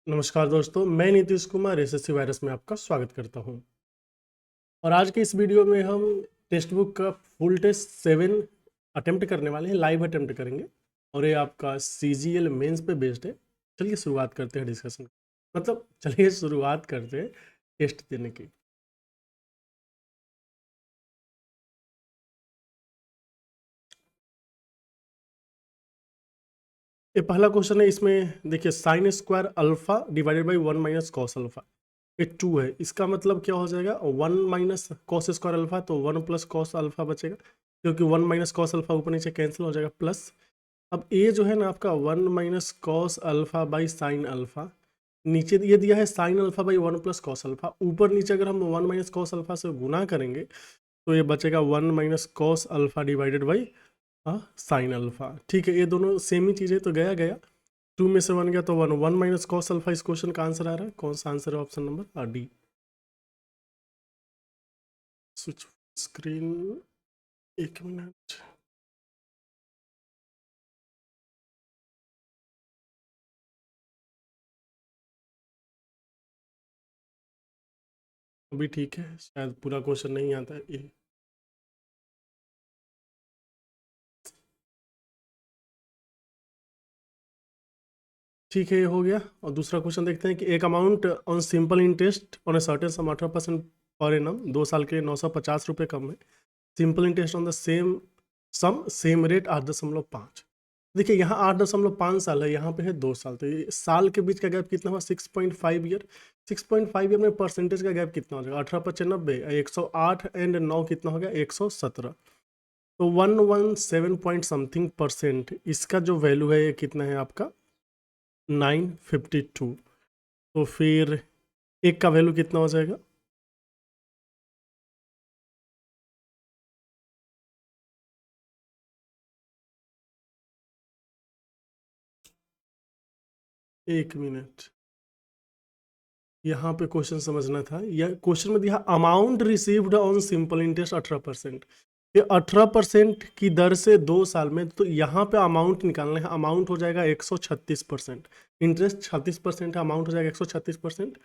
नमस्कार दोस्तों, मैं नीतीश कुमार एसएससी वायरस में आपका स्वागत करता हूं। और आज के इस वीडियो में हम टेक्स्ट बुक का फुल टेस्ट 7 अटेम्प्ट करने वाले हैं, लाइव अटेम्प्ट करेंगे और ये आपका सीजीएल मेंस पे बेस्ड है। चलिए शुरुआत करते हैं डिस्कशन, मतलब चलिए शुरुआत करते हैं टेस्ट देने की। ये पहला क्वेश्चन है, इसमें देखिए sine square alpha divided by 1 minus cos alpha, ये 2 है। इसका मतलब क्या हो जाएगा, 1 माइनस कॉस स्क्वायर अल्फा, तो 1 प्लस कॉस अल्फा बचेगा, क्योंकि 1 माइनस कॉस अल्फा ऊपर नीचे कैंसिल हो जाएगा, प्लस अब ये जो है ना आपका 1 minus cos alpha by sine alpha, नीचे ये दिया है sine alpha by 1 plus cos alpha, ऊपर नीचे अगर हम 1 माइनस कॉस अल्फा से गुना करेंगे तो ये बचेगा 1 minus cos alpha divided by sine alpha. ठीक है, ये दोनों सेम ही चीज़ है, तो गया गया 2 में से 1 गया तो 1, 1 माइनस कॉस अल्फा इस क्वेश्चन का आंसर आ रहा है। कौन सा आंसर है? Option number D. Switch screen, एक मिनट। अभी ठीक है, शायद पूरा क्वेश्चन नहीं आता है ये। ठीक है, ये हो गया। और दूसरा क्वेश्चन देखते हैं कि एक amount on simple interest on a certain some 18% per annum 2 साल के लिए 950 रुपये कम है। Simple interest on the same sum same rate 8.5। देखिए यहाँ 8.5 साल है, यहाँ पे है 2 साल, तो ये साल के बीच का गैप कितना हुआ? 6.5 ईयर। 6.5 ईयर में परसेंटेज का गैप कितना हो जाएगा? 18/90, 108 एंड 9 कितना हो गया? 117। तो 117 पॉइंट समथिंग परसेंट, इसका जो वैल्यू है ये कितना है आपका? 952। तो फिर एक का वैल्यू कितना हो जाएगा? एक मिनट, यहाँ पे क्वेश्चन समझना था। यह क्वेश्चन में दिया amount received on simple interest 18%। ये 18% की दर से 2 साल में, तो यहाँ पे अमाउंट निकालना है। अमाउंट हो जाएगा 136%, इंटरेस्ट 36% है, अमाउंट हो जाएगा 136%।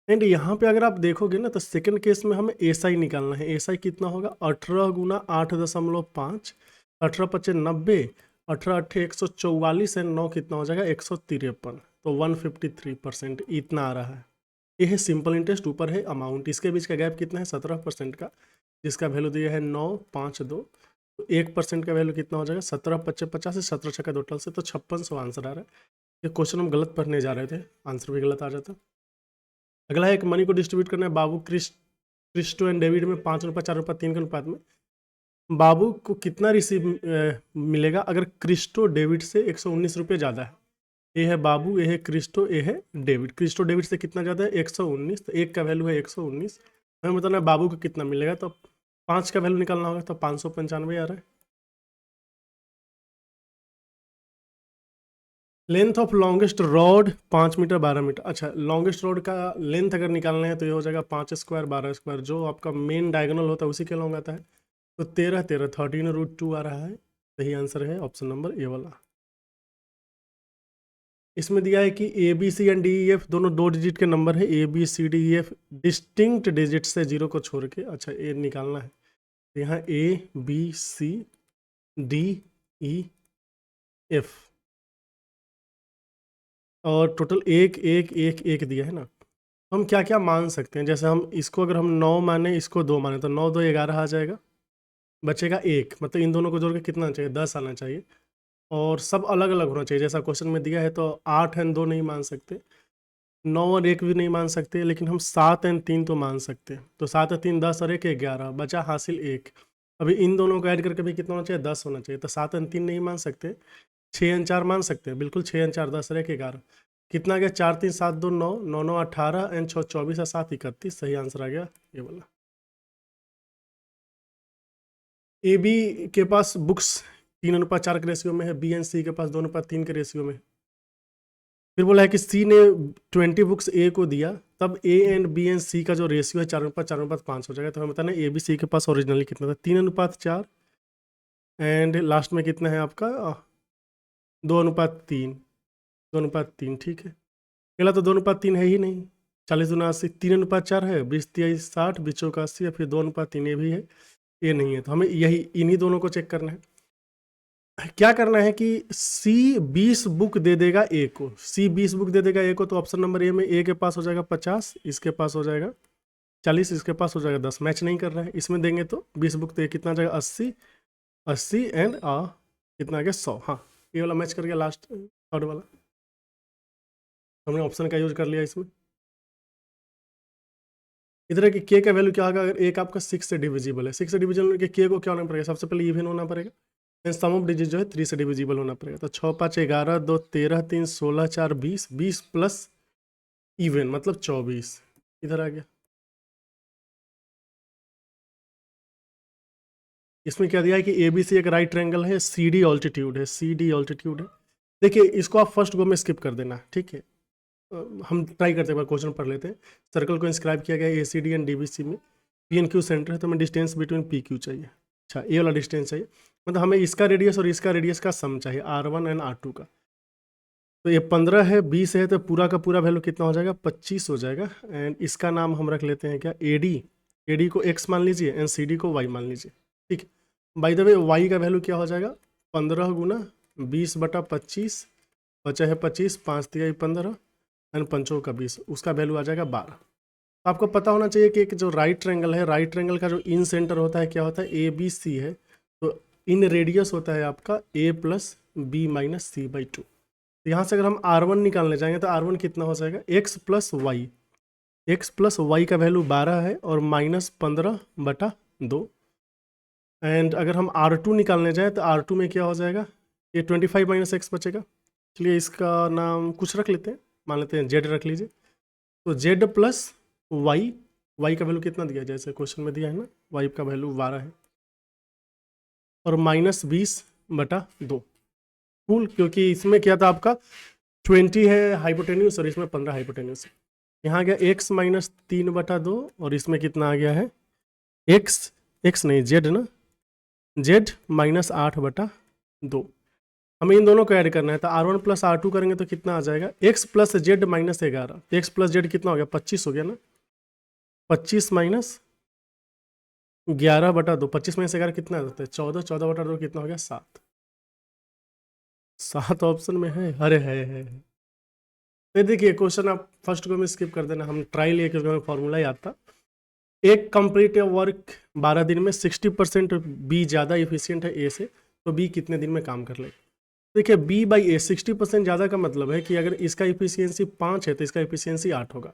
एंड यहाँ पे अगर आप देखोगे ना तो सेकंड केस में हमें एसआई निकालना है। एसआई कितना होगा? 18 गुना 8.5, 18×5 = 90, 18×8 144 एंड 9 कितना हो जाएगा? 153। तो 153% इतना आ रहा है। ये है सिंपल इंटरेस्ट, ऊपर है अमाउंट, इसके बीच का गैप कितना है? 17% का, जिसका वैल्यू दिया है 952। तो 1% का वैल्यू कितना हो जाएगा? 17×5 = 50, 17×6 टोटल से, तो 5600 आंसर आ रहा है। ये क्वेश्चन हम गलत पढ़ने जा रहे थे, आंसर भी गलत आ जाता। अगला है, एक मनी को डिस्ट्रीब्यूट करना है बाबू क्रिस्टो एंड डेविड में 5 रुपये 4 रुपये 3 के अनुपात में। बाबू को कितना रिसीव मिलेगा अगर क्रिस्टो डेविड से 119 रुपये ज़्यादा है? ये है बाबू, ये है क्रिस्टो, ये है डेविड। क्रिस्टो डेविड से कितना ज़्यादा है? 119, तो एक का वैल्यू है 119। हमें बताना है बाबू को कितना मिलेगा, तो 5 का वैल्यू निकालना होगा, तो 595 आ रहा है। Length of longest rod 5 metre 12 metre. अच्छा, लॉन्गेस्ट रॉड का लेंथ अगर निकालना है तो ये हो जाएगा 5 स्क्वायर 12 स्क्वायर, जो आपका मेन डायगोनल होता है उसी के लॉन्ग आता है। तो 13 13 13√2 आ रहा है। सही आंसर है ऑप्शन नंबर ए वाला। इसमें दिया है कि A B C and D E F दोनों 2 डिजिट के नंबर है। A B C D E F distinct digit से 0 को छोड़ के, अच्छा ए निकालना है। तो यहाँ A B C D E F और टोटल एक एक एक एक दिया है ना। हम क्या क्या मान सकते हैं? जैसे हम इसको अगर हम 9 माने, इसको 2 माने, तो 9 2 11 आ जाएगा, बचेगा 1, मतलब इन दोनों को जोड़ के कितना चाहिए? 10 आना चाहिए। और सब अलग अलग होना चाहिए, जैसा क्वेश्चन में दिया है। तो 8 एंड 2 नहीं मान सकते, 9 और 1 भी नहीं मान सकते, लेकिन हम 7 एंड 3 तो मान सकते हैं। तो 7 और 3 10 और 1 11, बचा हासिल 1। अभी इन दोनों को ऐड करके भी कितना होना चाहिए? 10 होना चाहिए। तो 7 एंड 3 नहीं मान सकते, 6 एंड 4 मान सकते हैं, बिल्कुल 6 एंड 4 10 और 1 11। कितना गया? 4 3 7 2 9, 9 9 18 एंड 6 24 और 7 31। सही आंसर आ गया ये वाला। ए बी के पास बुक्स 3:4 के रेशियो में है, बी एंड सी के पास 2:3 के रेशियो में है। फिर बोला है कि सी ने 20 बुक्स ए को दिया, तब ए एंड बी एंड सी का जो रेशियो है 4:4:5 हो जाएगा। तो हमें बताना है ए बी सी के पास ओरिजिनली कितना था? 3:4 एंड लास्ट में कितना है आपका? 2:3, 2:3। ठीक है, अगला तो 2:3 है ही नहीं, 40 दूना 80, 3:4 है, 20 60, 20 80 या फिर 2:3 ये भी है, ये नहीं है। तो हमें यही इन्हीं दोनों को चेक करना है। क्या करना है कि सी 20 बुक दे देगा ए को, सी 20 बुक दे देगा ए को, तो ऑप्शन नंबर ए में ए के पास हो जाएगा 50, इसके पास हो जाएगा 40, इसके पास हो जाएगा 10। मैच नहीं कर रहा है, इसमें देंगे तो 20 बुक तो कितना आ जाएगा 80, 80 एंड कितना आ गया 100। हाँ, ये वाला मैच कर गया, लास्ट थर्ड वाला हमने ऑप्शन का यूज कर लिया इसमें। इधर कि के का वैल्यू क्या होगा, अगर एक आपका 6 से डिविजिबल है, 6 से डिविजिबल के को क्या होना पड़ेगा, सबसे पहले इवन होना पड़ेगा, सम ऑफ डिजिट जो है 3 से डिविजिबल होना पड़ेगा। तो 6 5 11 2 13 3 16 4 20, 20 प्लस इवन मतलब 24 इधर आ गया। इसमें क्या दिया है कि ABC एक राइट ट्रायंगल है, CD ऑल्टीट्यूड है, CD ऑल्टीट्यूड है। देखिए इसको आप फर्स्ट गो में स्किप कर देना, ठीक है। हम ट्राई करते हैं, क्वेश्चन पढ़ लेते हैं। सर्कल को इंस्क्राइब किया गया है ACD एंड DBC में, PNQ सेंटर है, तो हमें डिस्टेंस बिटवीन PQ चाहिए। अच्छा, ये वाला डिस्टेंस चाहिए, मतलब हमें इसका रेडियस और इसका रेडियस का सम चाहिए, R1 एंड R2 का। तो ये 15 है, 20 है, तो पूरा का पूरा वैल्यू कितना हो जाएगा, 25 हो जाएगा। एंड इसका नाम हम रख लेते हैं क्या, AD को X मान लीजिए एंड CD को Y मान लीजिए, ठीक है। बाय द वे Y का वैल्यू क्या हो जाएगा, 15 गुना 20/25, बचा है 25, 5 तिया 15 एंड 5 का 20, उसका वैल्यू आ जाएगा 12। तो आपको पता होना चाहिए कि एक जो राइट ट्रायंगल है, राइट ट्रायंगल का जो इन सेंटर होता है क्या होता है, ABC है, तो इन रेडियस होता है आपका A + B - C/2। तो यहाँ से अगर हम R1 निकालने जाएंगे तो R1 कितना हो जाएगा, X + Y का वैल्यू 12 है और -15/2। एंड अगर हम R2 निकालने जाएँ तो R2 में क्या हो जाएगा, ये 25 - X बचेगा। चलिए इसका नाम कुछ रख लेते हैं, मान लेते हैं Z रख लीजिए। तो Z + Y का वैल्यू कितना दिया है, जैसे क्वेश्चन में दिया है ना, Y का वैल्यू 12 है और -20/2 कुल, क्योंकि इसमें क्या था आपका 20 है हाइपोटेन्यूस और इसमें 15 हाइपोटेन्यूस है। यहाँ आ गया X - 3/2 और इसमें कितना आ गया है, X नहीं Z ना, Z - 8/2। हमें इन दोनों को ऐड करना है, तो R1 + R2 करेंगे तो कितना आ जाएगा, X + Z - 11, X + Z कितना हो गया, 25 हो गया ना, 25 - 11/2, 25 में से 11 कितना आता है, 14, 14/2 कितना हो गया, 7। 7 ऑप्शन में है, अरे है। तो देखिए क्वेश्चन आप फर्स्ट को में स्किप कर देना, हम ट्राई लिए क्योंकि हमें फॉर्मूला याद था। एक कंप्लीट वर्क 12 दिन में 60% बी ज़्यादा इफिशियंट है ए से, तो बी कितने दिन में काम कर लेगा। देखिए B/A 60% ज़्यादा का मतलब है कि अगर इसका इफिशियंसी 5 है तो इसका इफिशियंसी 8 होगा।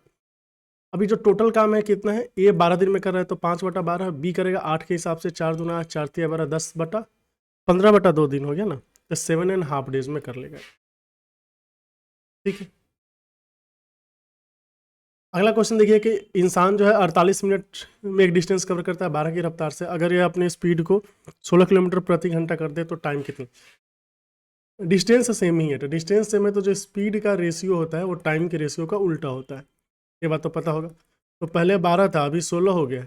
अभी जो टोटल काम है कितना है, ए 12 दिन में कर रहा है तो 5/12, बी करेगा 8 के हिसाब से, 4 दूना 8, 4 तिया 12, 10/15/2 दिन हो गया ना, तो 7.5 डेज में कर लेगा, ठीक है। अगला क्वेश्चन देखिए कि इंसान जो है 48 मिनट में एक डिस्टेंस कवर करता है 12 की रफ्तार से, अगर ये अपने स्पीड को 16 किलोमीटर प्रति घंटा कर दे तो टाइम कितना। डिस्टेंस सेम ही है, तो डिस्टेंस सेम है तो जो स्पीड का रेशियो होता है वो टाइम के रेशियो का उल्टा होता है, ये बात तो पता होगा। तो पहले 12 था, अभी 16 हो गया,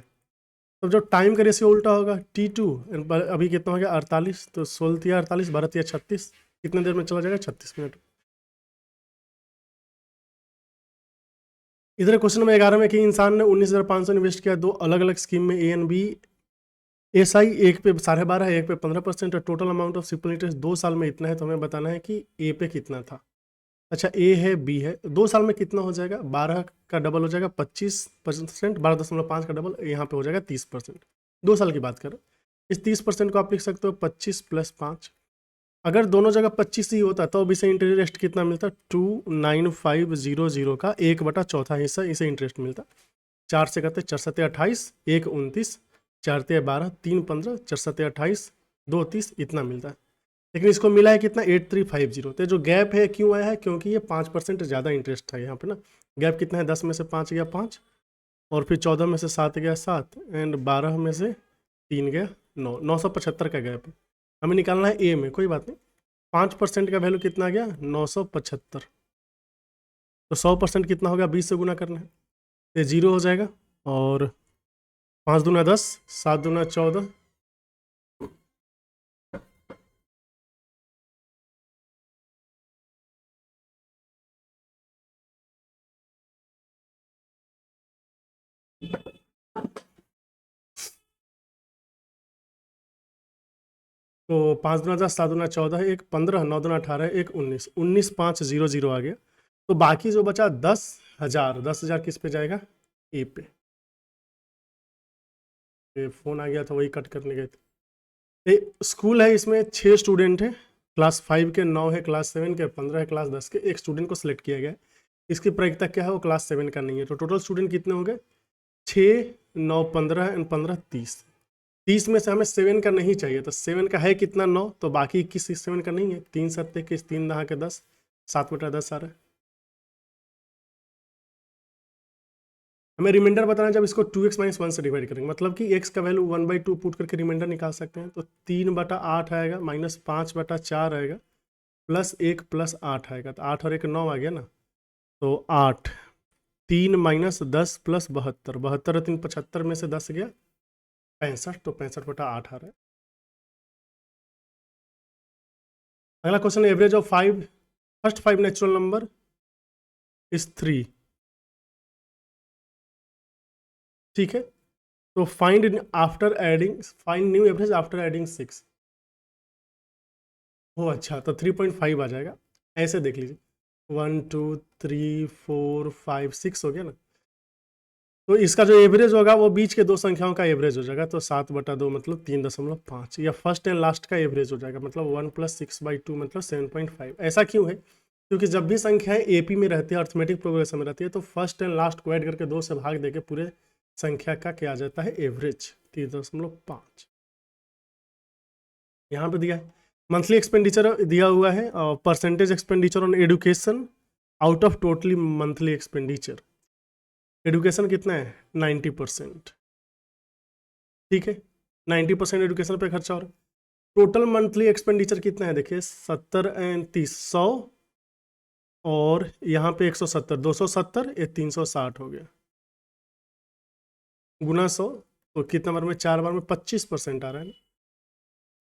तो जो टाइम का रेशियो उल्टा होगा T2, अभी कितना हो गया 48, तो 16 तिया 48, 12 तिया 36, कितने देर में चला जाएगा, 36 मिनट। इधर क्वेश्चन नंबर 11 में कि इंसान ने 19,500 इन्वेस्ट किया दो अलग अलग स्कीम में, A एंड B। SI एक पे 12.5 है, एक पे 15%, और total amount of simple interest 2 साल में इतना है, तो हमें बताना है कि A पे कितना था। अच्छा A है, B है, 2 साल में कितना हो जाएगा, 12 का डबल हो जाएगा 25%, 12.5 का डबल यहाँ पे हो जाएगा 30%। 2 साल की बात करें, इस 30% को आप लिख सकते हो 25 + 5। अगर दोनों जगह 25 ही होता तो अब इसे इंटरेस्ट कितना मिलता, 29500 का 1/4 हिस्सा इसे इंटरेस्ट मिलता। 4 से करते 4 7 28, 1 29, 4 ते 12, 3 15, 4 7 28, 2 30, इतना मिलता है। लेकिन इसको मिला है कितना, 8350। तो जो गैप है क्यों आया है, क्योंकि ये 5% ज़्यादा इंटरेस्ट था यहाँ पे ना। गैप कितना है, 10 में से 5 गया 5, और फिर 14 में से 7 गया 7, एंड 12 में से 3 गया 9, 975 का गैप है। हमें निकालना है ए में, कोई बात नहीं। 5% का वैल्यू कितना आ गया, 975। तो 100% कितना होगा, 20 से गुना करना है, ये 0 हो जाएगा। और 5 दूना 10, 7 दूना 14, तो 5 दूना 10, 7 दूना 14, एक 15, 9 दूना 18, एक 19, 19,500 आ गया। तो बाकी जो बचा 10,000, 10,000 किस पे जाएगा? ए पे। ये फ़ोन आ गया था, वही कट करने गए थे। स्कूल है, इसमें 6 स्टूडेंट हैं, क्लास 5 के 9 है, क्लास 7 के 15 है, क्लास 10 के एक स्टूडेंट को सिलेक्ट किया गया है। इसकी प्रायिकता क्या है? वो क्लास 7 का नहीं है। तो टोटल स्टूडेंट कितने हो गए? 6, 9, 15 एंड 15, 30। 30 में से हमें 7 का नहीं चाहिए, तो 7 का है कितना? 9। तो बाकी 21 7 का नहीं है। 3 7 21, 3 दहा के 10, 7/10 आ रहा है। हमें रिमाइंडर बताना है जब इसको 2x - 1 से डिवाइड करेंगे, मतलब कि x का वैल्यू 1/2 पुट करके रिमाइंडर निकाल सकते हैं। तो 3/8 आएगा, -5/4 आएगा, +1 +8 आएगा। तो 8 और 1 9 आ गया ना। तो 8, 3 - 10 + 72, 72 और 3 75 में से 10 गया 65, तो 65/8 आ रहा है। अगला question, average of first 5 natural number is 3। ठीक है, तो find new average after adding 6। हो अच्छा, तो 3.5 आ जाएगा। ऐसे देख लीजिए, 1 2 3 4 5 6 हो गया ना। तो इसका जो एवरेज होगा वो बीच के दो संख्याओं का एवरेज हो जाएगा। तो 7/2 मतलब 3.5, या फर्स्ट एंड लास्ट का एवरेज हो जाएगा, मतलब 1 + 6/2 मतलब 7.5। ऐसा क्यों है? क्योंकि जब भी संख्याएं एपी में रहती है, अर्थमेटिक प्रोग्रेशन में रहती है, तो फर्स्ट एंड लास्ट को ऐड करके 2 से भाग देके पूरे संख्या का क्या आ जाता है? एवरेज 3.5। यहाँ पे दिया है मंथली एक्सपेंडिचर दिया हुआ है, और percentage expenditure on education out of totally monthly expenditure. Education कितना है? 90%। ठीक है, 90% एडुकेशन पे खर्चा हो रहा है। टोटल मंथली एक्सपेंडिचर कितना है? देखिए 70 एंड 30, 100, और यहाँ पे 170, 270, ये 360 हो गया, गुना 100, तो कितना बार में? 4 बार में 25% आ रहा है ना।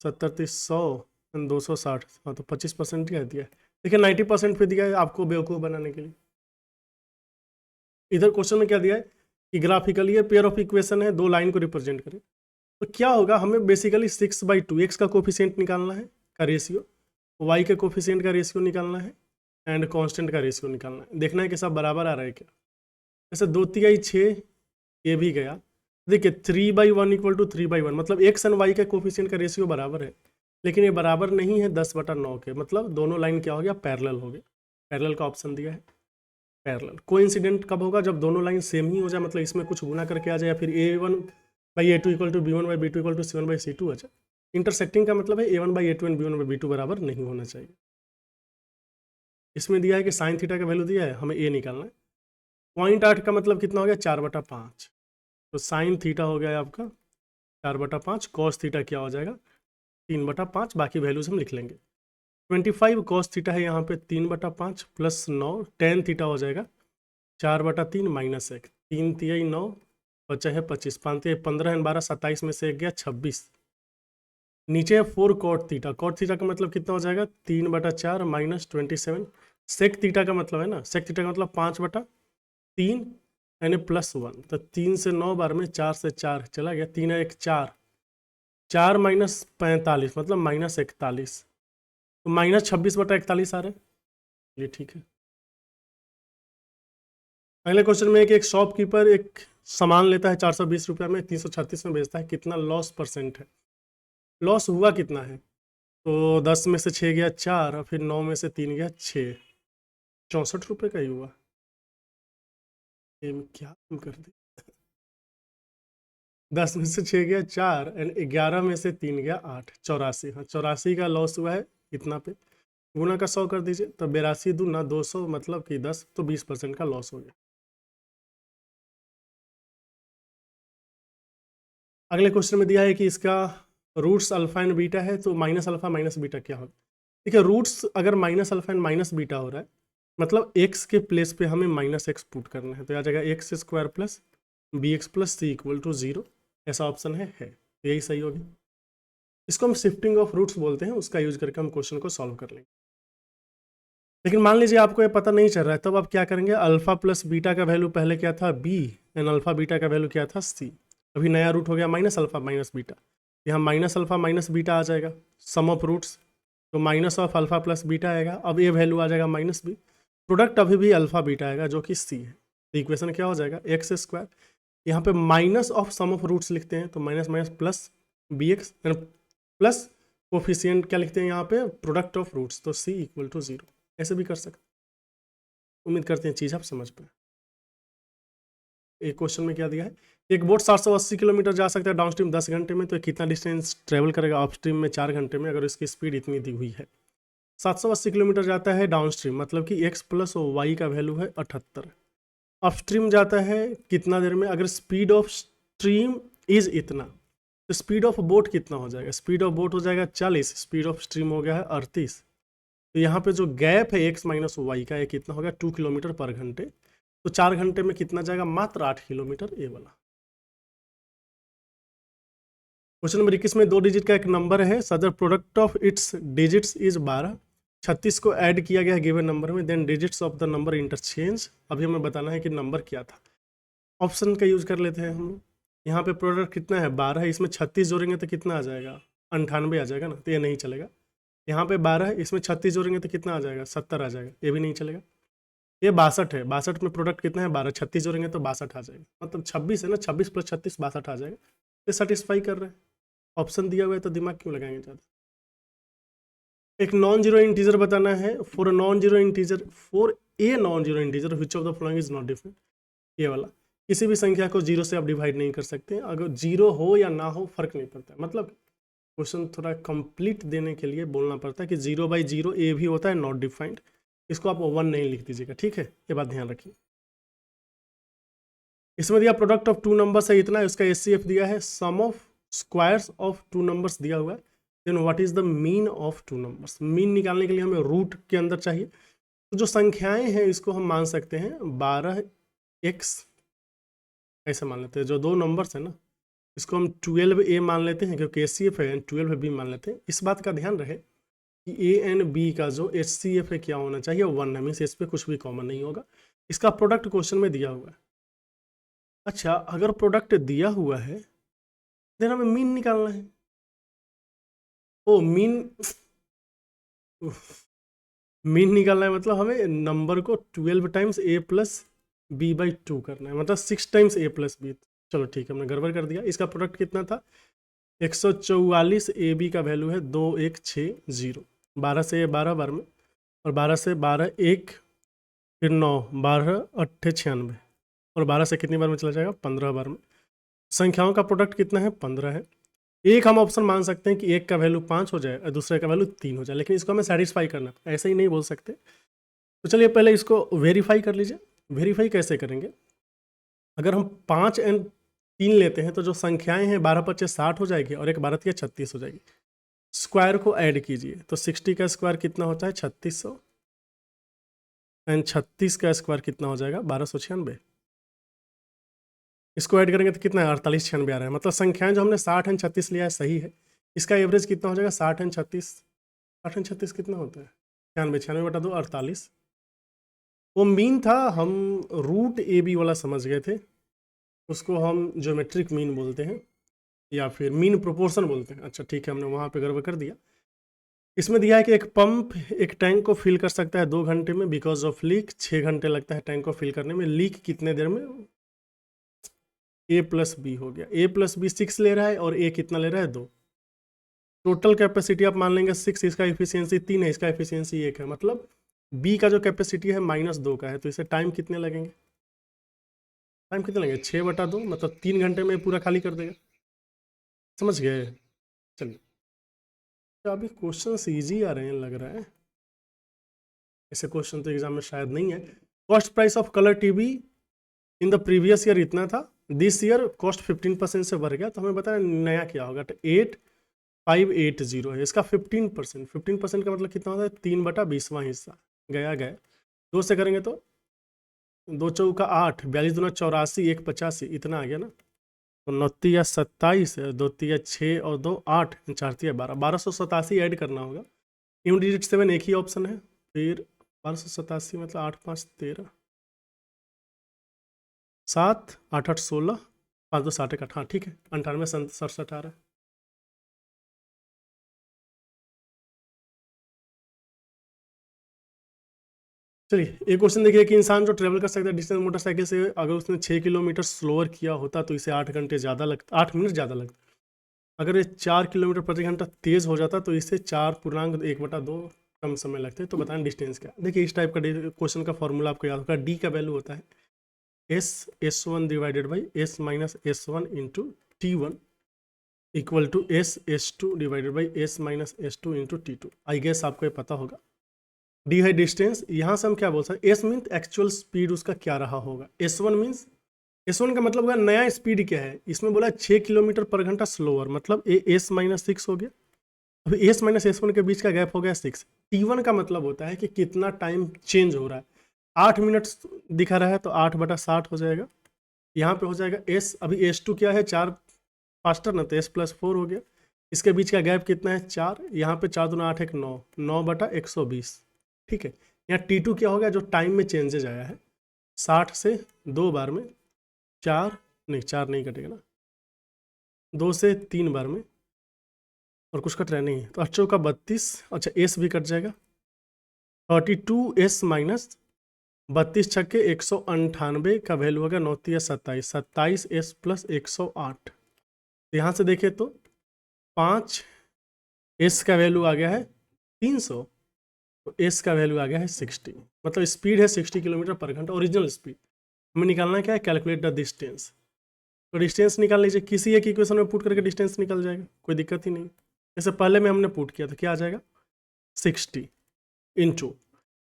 70 30 100 एंड 260, हाँ, तो 25% क्या दिया है? देखिए 90% पे दिया है आपको बेवकूफ़ बनाने के लिए। इधर क्वेश्चन में क्या दिया है कि ग्राफिकली पेयर ऑफ इक्वेशन है, 2 लाइन को रिप्रेजेंट करें। तो क्या होगा? हमें बेसिकली 6/2 एक्स का कोफिशिएंट निकालना है, का रेशियो, वाई के कोफिशिएंट का रेशियो निकालना है, एंड कांस्टेंट का रेशियो निकालना है। देखना है कि सब बराबर आ रहा है क्या। जैसे 2 3 6, ये भी गया। देखिए 3/1 = 3/1, मतलब एक्स एंड वाई के कोफिशिएंट का रेशियो बराबर है, लेकिन ये बराबर नहीं है 10/9 के। मतलब दोनों लाइन क्या हो गया? पैरेलल हो गया। पैरेलल का ऑप्शन दिया है। पैरेलल कोइंसिडेंट कब होगा? जब दोनों लाइन सेम ही हो जाए, मतलब इसमें कुछ गुना करके आ जाए, या फिर A1/A2 = B1/B2 = C1/C2 आ जाए। इंटरसेक्टिंग का मतलब है A1/A2 एंड B1/B2 बराबर नहीं होना चाहिए। इसमें दिया है कि साइन थीटा का वैल्यू दिया है, हमें ए निकालना है। 0.8 का मतलब कितना हो गया? 4/5। तो साइन थीटा हो गया आपका 4/5, कॉस थीटा क्या हो जाएगा? 3/5। बाकी वैल्यूज हम लिख लेंगे। 25 कॉस थीटा है यहाँ पे 3/5 + 9, टेन थीटा हो जाएगा 4/3 - 1, 3 3 9, बचा है 25, 5 3 15 एंड 12 27 में से 1 गया 26। नीचे है 4 कॉट थीटा। कॉट थीटा का मतलब कितना हो जाएगा? 3/4 - 27। सेक थीटा का मतलब है ना, सेक थीटा का मतलब 5/3 यानी +1। तो 3 से 9 बार में 4 से 4 चला गया, 3 1 4, 4 - 45 मतलब -41, तो -26/41 आ रहा है। ये ठीक है। अगले क्वेश्चन में एक शॉपकीपर एक सामान लेता है 420 रुपये में, 336 में बेचता है, कितना लॉस % है? लॉस हुआ कितना है? तो 10 में से 6 गया 4, और फिर 9 में से 3 गया 6, 64 रुपये का ही हुआ। ये क्या तुम कर दी? 10 में से 6 गया 4 एंड 11 में से 3 गया 8, 84। हाँ, 84 का लॉस हुआ है इतना पे। गुना का 100 कर दीजिए, तो 82 दूना 200 मतलब कि 10, तो 20% का लॉस हो गया। अगले क्वेश्चन में दिया है कि इसका रूट्स अल्फा एंड बीटा है, तो -α - बीटा क्या होगा? देखिए रूट्स अगर -α एंड -बीटा हो रहा है, मतलब x के प्लेस पे हमें -x पुट करना है, तो आ जाएगा x² + bx + c = 0। ऐसा ऑप्शन है, तो यही सही होगी। इसको हम शिफ्टिंग ऑफ रूट्स बोलते हैं, उसका यूज करके हम क्वेश्चन को सॉल्व कर लेंगे। लेकिन मान लीजिए आपको ये पता नहीं चल रहा है, तब आप क्या करेंगे? अल्फा + बीटा का वैल्यू पहले क्या था? b, एंड अल्फा बीटा का वैल्यू क्या था? c। अभी नया रूट हो गया -α - बीटा, यहाँ माइनस अल्फा माइनस बीटा आ जाएगा, सम ऑफ रूट्स, तो minus of alpha plus beta आएगा। अब ये वैल्यू आ जाएगा माइनस बी, प्रोडक्ट अभी भी अल्फा बीटा आएगा जो कि सी है। तो इक्वेशन क्या हो जाएगा, एक्स स्क्वायर, यहाँ पे minus of sum of roots लिखते हैं तो minus minus plus b x plus coefficient क्या लिखते हैं यहाँ पे, प्रोडक्ट ऑफ रूट्स, तो सी इक्वल टू 0। ऐसे भी कर सकते हैं। उम्मीद करते हैं चीज़ आप समझ पाए। एक क्वेश्चन में क्या दिया है, एक बोट 780 किलोमीटर जा सकता है डाउनस्ट्रीम 10 घंटे में, तो कितना डिस्टेंस ट्रेवल करेगा अपस्ट्रीम में 4 घंटे में, अगर इसकी स्पीड इतनी दी हुई है। 780 किलोमीटर जाता है डाउनस्ट्रीम, मतलब कि x प्लस वाई का वैल्यू है 78। अपस्ट्रीम जाता है कितना देर में, अगर स्पीड ऑफ स्ट्रीम इज इतना, तो स्पीड ऑफ बोट कितना हो जाएगा, स्पीड ऑफ बोट हो जाएगा 40, स्पीड ऑफ स्ट्रीम हो गया है 38। तो यहाँ पे जो गैप है x माइनस वाई का, ये कितना हो गया 2 किलोमीटर पर घंटे, तो 4 घंटे में कितना जाएगा, मात्र 8 किलोमीटर, ये वाला। क्वेश्चन नंबर 21 में 2 डिजिट का एक नंबर है, सदर product of its digits is 12, 36 को ऐड किया गया है गिवन नंबर में, then digits of the number interchange. अभी हमें बताना है कि नंबर क्या था। ऑप्शन का यूज कर लेते हैं हम लोग। यहाँ पे प्रोडक्ट कितना है 12 है, इसमें 36 जोड़ेंगे तो कितना आ जाएगा, 98 आ जाएगा ना, तो ये नहीं चलेगा। यहाँ पे 12 है, इसमें 36 जोड़ेंगे तो कितना आ जाएगा, 70 आ जाएगा, ये भी नहीं चलेगा। ये 62 है, 62 में प्रोडक्ट कितना है 12, 36 जोड़ेंगे तो 62 आ जाएगा, मतलब 26 है ना, 26 प्लस 36 62 आ जाएगा। ये सेटिस्फाई कर रहे हैं, ऑप्शन दिया हुआ है तो दिमाग क्यों लगाएंगे ज़्यादा। एक नॉन जीरो इंटीजर बताना है, for non zero integer, for a non zero integer which of the following is not different. ये वाला, किसी भी संख्या को जीरो से आप डिवाइड नहीं कर सकते, अगर जीरो हो या ना हो फर्क नहीं पड़ता। मतलब क्वेश्चन थोड़ा कंप्लीट देने के लिए बोलना पड़ता है कि 0/0 ए भी होता है नॉट डिफाइंड, इसको आप 1 नहीं लिख दीजिएगा, ठीक है, ये बात ध्यान रखिए। इसमें दिया प्रोडक्ट ऑफ 2 नंबर्स है इतना, इसका एचसीएफ दिया है, sum of squares of 2 numbers दिया हुआ है, then what is the mean of 2 numbers. Mean निकालने के लिए हमें रूट के अंदर चाहिए, तो जो संख्याएं हैं इसको हम मान सकते हैं 12x, ऐसे मान लेते हैं। जो 2 नंबर्स है ना, इसको हम 12a मान लेते हैं क्योंकि एचसीएफ है, 12b मान लेते हैं। इस बात का ध्यान रहे कि ए एंड बी का जो एचसीएफ है क्या होना चाहिए, 1 है, मीन्स इस पर कुछ भी कॉमन नहीं होगा। इसका प्रोडक्ट क्वेश्चन में दिया हुआ है। अच्छा, अगर प्रोडक्ट दिया हुआ है देन हमें मीन निकालना है। ओ मीन, मीन निकालना है मतलब हमें नंबर को 12 टाइम्स a प्लस b/2 करना है, मतलब 6 टाइम्स a प्लस b। चलो ठीक है, हमने गड़बड़ कर दिया। इसका प्रोडक्ट कितना था 144, ए बी का वैल्यू है 2160, 12 से 12 बार में, और 12 से 12 1 फिर 9 12 8 96, और 12 से कितनी बार में चला जाएगा 15 बार में। संख्याओं का प्रोडक्ट कितना है 15 है। एक हम ऑप्शन मान सकते हैं कि एक का वैल्यू 5 हो जाए और दूसरे का वैल्यू 3 हो जाए, लेकिन इसको हमें सेटिस्फाई करना है, ऐसे ही नहीं बोल सकते। तो चलिए पहले इसको वेरीफाई कर लीजिए। वेरीफाई कैसे करेंगे, अगर हम 5 एंड 3 लेते हैं तो जो संख्याएं हैं 12 × 5 = 60 हो जाएगी, और एक 12 × 36 हो जाएगी। स्क्वायर को ऐड कीजिए तो 60 का स्क्वायर कितना होता है 3600, एंड 36 का स्क्वायर कितना हो जाएगा 1296। इसको ऐड करेंगे तो कितना है 4896 आ रहा है, मतलब संख्याएं जो हमने 60 एंड 36 लिया है सही है। इसका एवरेज कितना हो जाएगा 60 एंड 36, 60 एंड 36 कितना होता है 96, 96 बटा 2 48। वो मीन था, हम रूट ए बी वाला समझ गए थे, उसको हम ज्योमेट्रिक मीन बोलते हैं या फिर मीन प्रोपोर्शन बोलते हैं। अच्छा ठीक है, हमने वहाँ पे गड़बड़ कर दिया। इसमें दिया है कि एक पंप एक टैंक को फिल कर सकता है 2 घंटे में, बिकॉज ऑफ लीक 6 घंटे लगता है टैंक को फिल करने में। लीक कितने देर में, a प्लस बी हो गया, a प्लस बी 6 ले रहा है और a कितना ले रहा है 2। टोटल कैपेसिटी आप मान लेंगे 6, इसका एफिशिएंसी 3 है, इसका एफिशिएंसी 1 है, मतलब b का जो कैपेसिटी है -2 का है, तो इसे टाइम कितने लगेंगे, टाइम कितने लगेंगे 6/2, मतलब 3 घंटे में पूरा खाली कर देगा। समझ गए। चलिए, तो अभी क्वेश्चन ईजी आ रहे हैं लग रहा है, ऐसे क्वेश्चन तो एग्जाम में शायद नहीं है। Cost price of colour TV in the previous year इतना था, दिस ईयर कॉस्ट 15% से बढ़ गया, तो हमें बताया नया क्या होगा। तो 8580 है, इसका 15%, 15% का मतलब कितना होता है 3/20वां हिस्सा, गया गया 2 से करेंगे तो 2 चौका 8, 42 दूना 84, 1 85, इतना आ गया ना। तो 9 या 27, 2 या 6 और 2 8, 4 या 12, 1287 ऐड करना होगा। यूनिट डिजिट 7 एक ही ऑप्शन है, फिर 1287 मतलब 8 5 13, 7 8 8 16, 5 2 7 1 8, हाँ ठीक है, 98 67 आ रहा है। चलिए एक क्वेश्चन देखिए कि इंसान जो ट्रेवल कर सकता है डिस्टेंस मोटरसाइकिल से, अगर उसने 6 किलोमीटर स्लोअर किया होता तो इसे 8 घंटे ज़्यादा लगता, 8 मिनट ज़्यादा लगता। अगर ये 4 किलोमीटर प्रति घंटा तेज़ हो जाता तो इसे 4.1/2 कम समय लगते। तो बताएं डिस्टेंस क्या। देखिए इस टाइप का क्वेश्चन का फॉर्मूला आपको याद होगा, डी का वैल्यू होता है S1 divided by S minus S1 into T1 equal to S2 divided by S minus S2 into T2। I guess आपको ये पता होगा। डी है डिस्टेंस, यहाँ से हम क्या बोल सकते हैं, एस मीन्स एक्चुअल स्पीड उसका क्या रहा होगा, S1 मीन्स, S1 का मतलब होगा नया स्पीड क्या है। इसमें बोला 6 किलोमीटर पर घंटा स्लोअर, मतलब S माइनस 6 हो गया। अभी S माइनस S1 के बीच का गैप हो गया 6। T1 का मतलब होता है कि कितना टाइम चेंज हो रहा है। 8 मिनट दिखा रहा है तो 8/60 हो जाएगा। यहाँ पे हो जाएगा S, अभी S2 क्या है 4 फास्टर ना, तो S+4 हो गया। इसके बीच का गैप कितना है 4, यहाँ पे 4 दूना 8 1 9, 9/120। ठीक है। यहाँ T2 क्या हो गया, जो टाइम में चेंजेज आया है, 60 से 2 बार में 4 नहीं कटेगा ना, 2 से 3 बार में, और कुछ कट रहा नहीं है तो 8 का 32। अच्छा S भी कट जाएगा, 32S माइनस 32 छक्के 198 का वैल्यू होगा 9 27, 27S प्लस 108। यहाँ से देखें तो 5S का वैल्यू आ गया है 300, तो S का वैल्यू आ गया है 60, मतलब स्पीड है 60 किलोमीटर पर घंटा, ओरिजिनल स्पीड। हमें निकालना क्या है, कैलकुलेट द डिस्टेंस। तो डिस्टेंस निकाल लीजिए, किसी एक इक्वेशन में पुट करके डिस्टेंस निकल जाएगा, कोई दिक्कत ही नहीं। जैसे पहले में हमने पुट किया तो क्या आ जाएगा 60 इंटू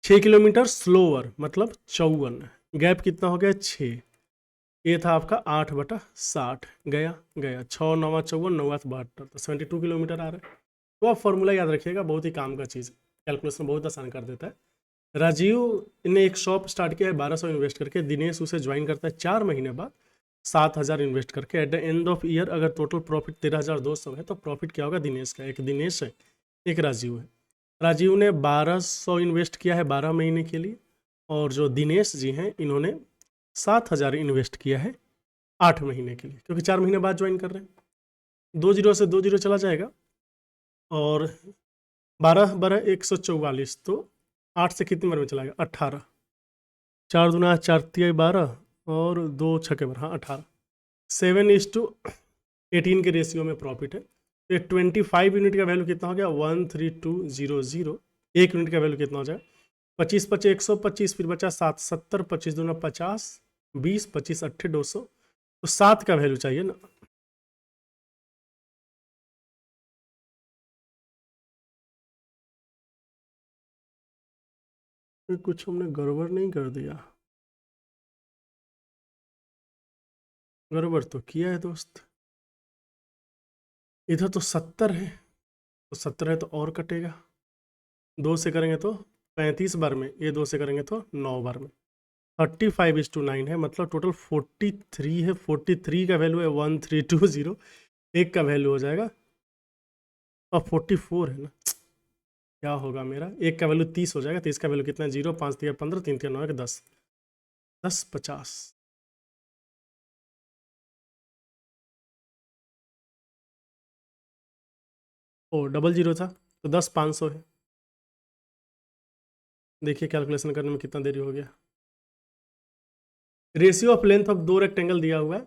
6 किलोमीटर स्लोअर मतलब 54, गैप कितना हो गया 6, ये था आपका 8/60, गया 6 9 54 9 72, तो 72 किलोमीटर आ रहा है। तो आप फॉर्मूला याद रखिएगा, बहुत ही काम का चीज़ है, कैलकुलेशन बहुत आसान कर देता है। राजीव ने एक शॉप स्टार्ट किया है 1200 इन्वेस्ट करके, दिनेश उसे ज्वाइन करता है 4 महीने बाद 7,000 इन्वेस्ट करके। At the end of year अगर टोटल प्रॉफिट 13,200 है तो प्रॉफिट क्या होगा दिनेश का। एक दिनेश है एक राजीव है। राजीव ने 1200 इन्वेस्ट किया है 12 महीने के लिए, और जो दिनेश जी हैं इन्होंने 7,000 इन्वेस्ट किया है 8 महीने के लिए, क्योंकि 4 महीने बाद ज्वाइन कर रहे हैं। 2 जीरो से 2 जीरो चला जाएगा, और 12 12 144, तो 8 से कितनी बार में चला गया 18, 4 दूना 4 तिया 12 और 2 छक्के बार, हाँ 18, 7:18 के रेशियो में प्रॉफिट है। तो 25 यूनिट का वैल्यू कितना हो गया 13200। 1 यूनिट का वैल्यू कितना हो जाएगा 25 25 125, फिर बचा 7 70, 25 दूना 50, 20 25 8 200, तो 7 का वैल्यू चाहिए ना। कुछ हमने गड़बड़ नहीं कर दिया, गड़बड़ तो किया है दोस्त। इधर तो 70 है, तो 70 है तो और कटेगा, 2 से करेंगे तो 35 बार में, ये 2 से करेंगे तो 9 बार में। 35:9 है, मतलब टोटल 43 है। 43 का वैल्यू है 1320, एक का वैल्यू हो जाएगा, और 44 है ना, क्या होगा मेरा, एक का वैल्यू 30 हो जाएगा, 30 का वैल्यू कितना है 0, 5 3 15, 3 3 9 10, 10 50। ओ डबल जीरो था तो 10 500 है। देखिए कैलकुलेशन करने में कितना देरी हो गया। Ratio of length of 2 rectangle दिया हुआ है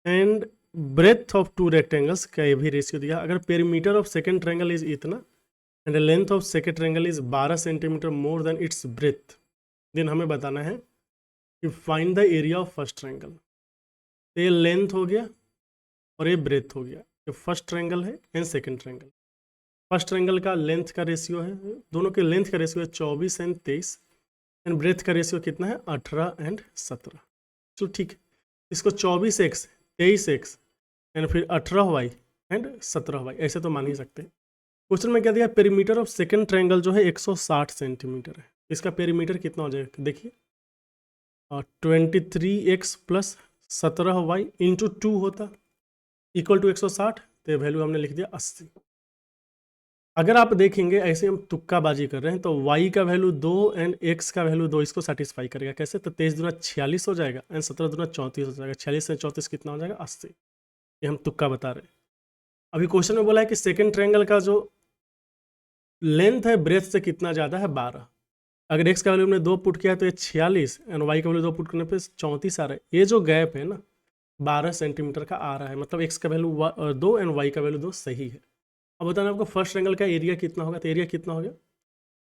एंड ब्रेथ ऑफ 2 रेक्टेंगल्स का ये भी रेशियो दिया। अगर perimeter of second triangle is इतना and length of second triangle is 12 centimetre more than its breadth, then हमें बताना है कि find the area of first triangle. तो ये लेंथ हो गया और ये ब्रेथ हो गया, ये फर्स्ट ट्रायंगल है and second triangle. First triangle का लेंथ का रेशियो है, दोनों के लेंथ का रेशियो है 24 एंड 23, एंड ब्रेथ का रेशियो कितना है 18 एंड 17। चलो ठीक है, इसको 24x 23x एंड फिर 18y एंड 17y ऐसे तो मान ही सकते हैं। क्वेश्चन में क्या दिया, पेरीमीटर ऑफ सेकेंड ट्रायंगल जो है 160 सेंटीमीटर है, इसका पेरीमीटर कितना हो जाएगा देखिए, 23x प्लस 17y इंटू 2 होता इक्वल टू 160, तो वैल्यू हमने लिख दिया 80। अगर आप देखेंगे ऐसे हम तुक्काबाजी कर रहे हैं तो y का वैल्यू 2 एंड x का वैल्यू 2 इसको सेटिस्फाई करेगा कैसे, तो 23 दूना 46 हो जाएगा एंड 17 दूना 34 हो जाएगा, 46 से 34 कितना हो जाएगा 80। ये हम तुक्का बता रहे हैं। अभी क्वेश्चन में बोला है कि सेकेंड ट्रायंगल का जो लेंथ है ब्रेथ से कितना ज़्यादा है 12, अगर एक्स का वैल्यू हमने 2 पुट किया है तो ये 46 एंड वाई का वैल्यू 2 पुट करने पे 34 आ रहा है। ये जो गैप है ना 12 सेंटीमीटर का आ रहा है, मतलब एक्स का वैल्यू 2 एंड वाई का वैल्यू 2 सही है। अब बताना आपको फर्स्ट एंगल का एरिया कितना होगा, तो एरिया कितना हो गया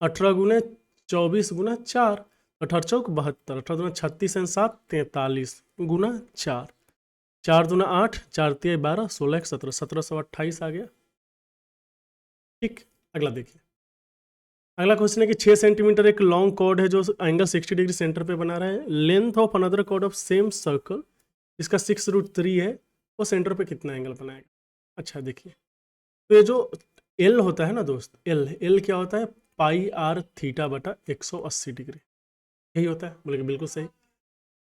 18 गुने 24 गुना 4, 18 चौक 72, 18 दूना 36 एंड 7 43 गुना 4, 4 दूना 8, 4 तिया 12, 16 17, 1728 आ गया। ठीक, अगला देखिए। अगला क्वेश्चन है कि 6 सेंटीमीटर एक लॉन्ग कॉर्ड है जो एंगल 60 डिग्री सेंटर पे बना रहा है। Length of another chord of same circle जिसका 6√3 है वो सेंटर पे कितना एंगल बनाएगा। अच्छा देखिए, तो ये जो एल होता है ना दोस्त, एल क्या होता है पाई आर थीटा बटा 180 डिग्री, यही होता है। बोले बिल्कुल सही।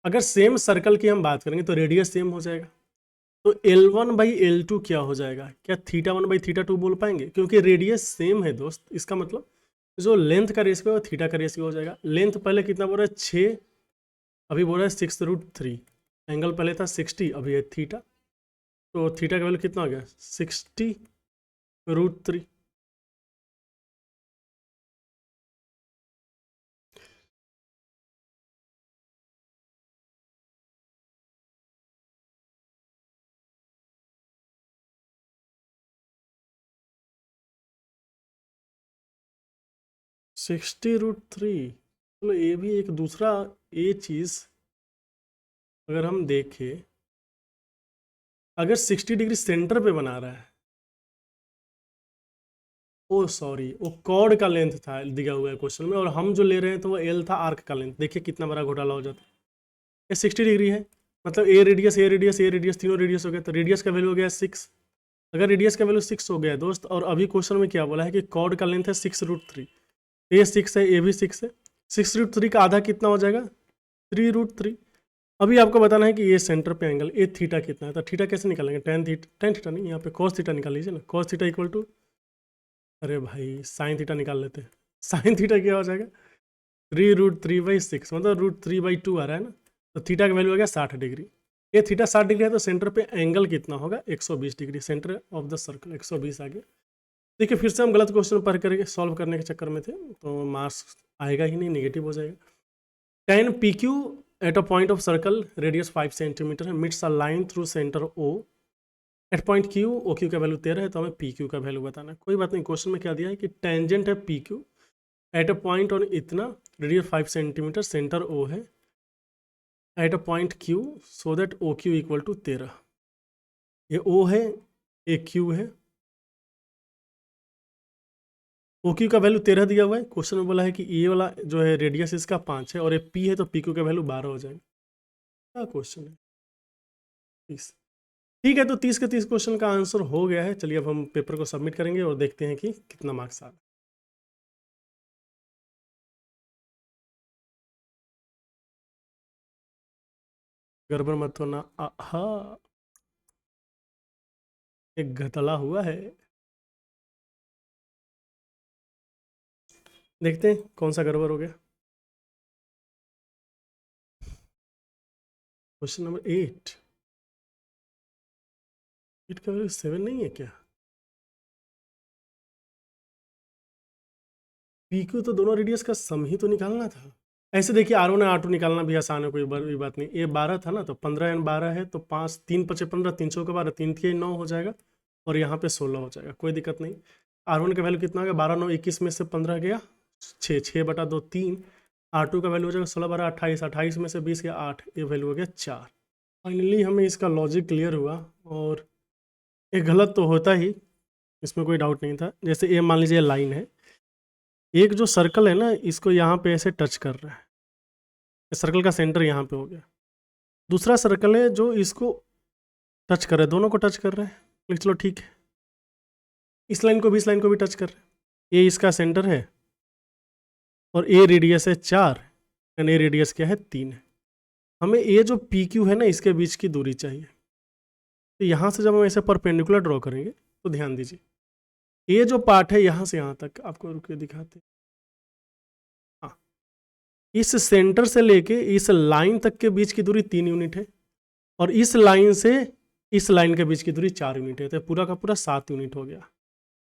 अगर सेम सर्कल की हम बात करेंगे तो रेडियस सेम हो जाएगा, तो L1/L2 क्या हो जाएगा, क्या θ1/θ2 बोल पाएंगे, क्योंकि रेडियस सेम है दोस्त। इसका मतलब जो लेंथ का रेशियो है वो थीटा का रेशियो हो जाएगा। लेंथ पहले कितना बोल रहा है 6, अभी बोल रहा है 6√3, एंगल पहले था 60, अभी है थीटा, तो थीटा का वैल्यू कितना हो गया 60√3। ₹60√3, चलो ये भी एक दूसरा ये चीज़ अगर हम देखें, अगर 60 डिग्री सेंटर पे बना रहा है, ओ सॉरी वो कॉर्ड का लेंथ था दिया हुआ है क्वेश्चन में, और हम जो ले रहे हैं तो वो एल था आर्क का लेंथ। देखिए कितना बड़ा घोटाला हो जाता है। ये 60 डिग्री है, मतलब ए रेडियस ए रेडियस ए रेडियस तीनों रेडियस हो गया, तो रेडियस का वैल्यू हो गया 6। अगर रेडियस का वैल्यू 6 हो गया दोस्त, और अभी क्वेश्चन में क्या बोला है कि कॉर्ड का लेंथ है 6√3, ये 6 है, ये भी 6 है, 6√3 का आधा कितना हो जाएगा 3√3। अभी आपको बताना है कि ये सेंटर पे एंगल ए थीटा कितना है, तो थीटा कैसे निकालेंगे, टेन थीटा नहीं, यहाँ पे कॉस थीटा निकाल लीजिए ना। कॉस थीटा इक्वल टू, अरे भाई साइन थीटा निकाल लेते हैं। साइन थीटा क्या हो जाएगा 3√3/6, मतलब √3/2 आ रहा है ना, तो थीटा का वैल्यू हो गया 60 डिग्री। ये थीटा 60 डिग्री है तो सेंटर पे एंगल कितना होगा 120 degree, centre of the circle 120 आ गया। देखिए फिर से हम गलत क्वेश्चन पढ़ करके सॉल्व करने के चक्कर में थे, तो मार्क्स आएगा ही नहीं, नेगेटिव हो जाएगा। tan PQ at a point of circle radius 5 centimetre meets a line through centre O at point Q, OQ का वैल्यू 13 है, तो हमें PQ का वैल्यू बताना है। कोई बात नहीं, क्वेश्चन में क्या दिया है कि टेंजेंट है PQ at a point on इतना, रेडियस 5 सेंटीमीटर, सेंटर O है at a point Q so that OQ equal to 13। ये O है, ये Q है, OQ का वैल्यू 13 दिया हुआ है। क्वेश्चन में बोला है कि ये वाला जो है रेडियस इसका 5 है और ये P है, तो PQ का वैल्यू 12 हो जाएगा। क्या क्वेश्चन है 30। ठीक है, तो 30 के 30 क्वेश्चन का आंसर हो गया है। चलिए अब हम पेपर को सबमिट करेंगे और देखते हैं कि कितना मार्क्स आ रहा है। गड़बड़ मत होना, आहा एक घतला हुआ है। देखते हैं कौन सा गड़बड़ हो गया। क्वेश्चन नंबर 8, 8 का वैल्यू 7 नहीं है क्या? PQ तो दोनों रेडियस का सम ही तो निकालना था। ऐसे देखिए R1 और R2 निकालना भी आसान है, कोई बड़ी बात नहीं। ये 12 था ना, तो 15 एंड 12 है, तो 5 3 5 15, 3 चौके 12, 3 तिया 9 हो जाएगा, और यहाँ पे 16 हो जाएगा, कोई दिक्कत नहीं। R1 का वैल्यू कितना हो गया 12 9 21 में से 15 गया 6, 6 बटा 2 3। R2 का वैल्यू हो जाएगा 16 12 28, 28 में से 20 गया 8, ये वैल्यू हो गया 4। फाइनली हमें इसका लॉजिक क्लियर हुआ, और ये गलत तो होता ही, इसमें कोई डाउट नहीं था। जैसे ये मान लीजिए लाइन है, एक जो सर्कल है ना इसको यहाँ पे ऐसे टच कर रहा है, सर्कल का सेंटर यहाँ पे हो गया। दूसरा सर्कल है जो इसको टच कर रहा है, दोनों को टच कर रहा है, लेकिन चलो ठीक है। इस लाइन को भी इस लाइन को भी टच कर रहा है। ये इसका सेंटर है और ए रेडियस है 4 एंड ए रेडियस क्या है 3 है। हमें ये जो PQ है ना इसके बीच की दूरी चाहिए। तो यहाँ से जब हम ऐसे परपेंडिकुलर ड्रॉ करेंगे तो ध्यान दीजिए, ये जो पार्ट है यहाँ से यहाँ तक, आपको रुक के दिखाते हैं। हाँ, इस सेंटर से लेके इस लाइन तक के बीच की दूरी 3 यूनिट है, और इस लाइन से इस लाइन के बीच की दूरी 4 यूनिट है, तो पूरा का पूरा 7 यूनिट हो गया।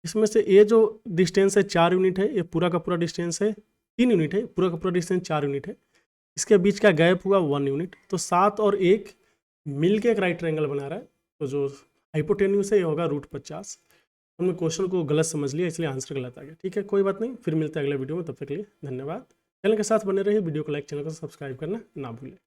इसमें से ये जो डिस्टेंस है 4 यूनिट है, ये पूरा का पूरा डिस्टेंस है 3 यूनिट है, पूरा का पूरा डिस्टेंस 4 यूनिट है, इसके बीच का गैप हुआ 1 यूनिट, तो 7 और 1 मिल के एक राइट ट्रायंगल बना रहा है, तो जो हाइपोटेन्यूस है ये होगा √50। हमने क्वेश्चन को गलत समझ लिया इसलिए आंसर गलत आ गया। ठीक है, कोई बात नहीं, फिर मिलते हैं अगले वीडियो में, तब तक के लिए धन्यवाद। चैनल के साथ बने रहिए, वीडियो को लाइक, चैनल को सब्सक्राइब करना ना भूलें।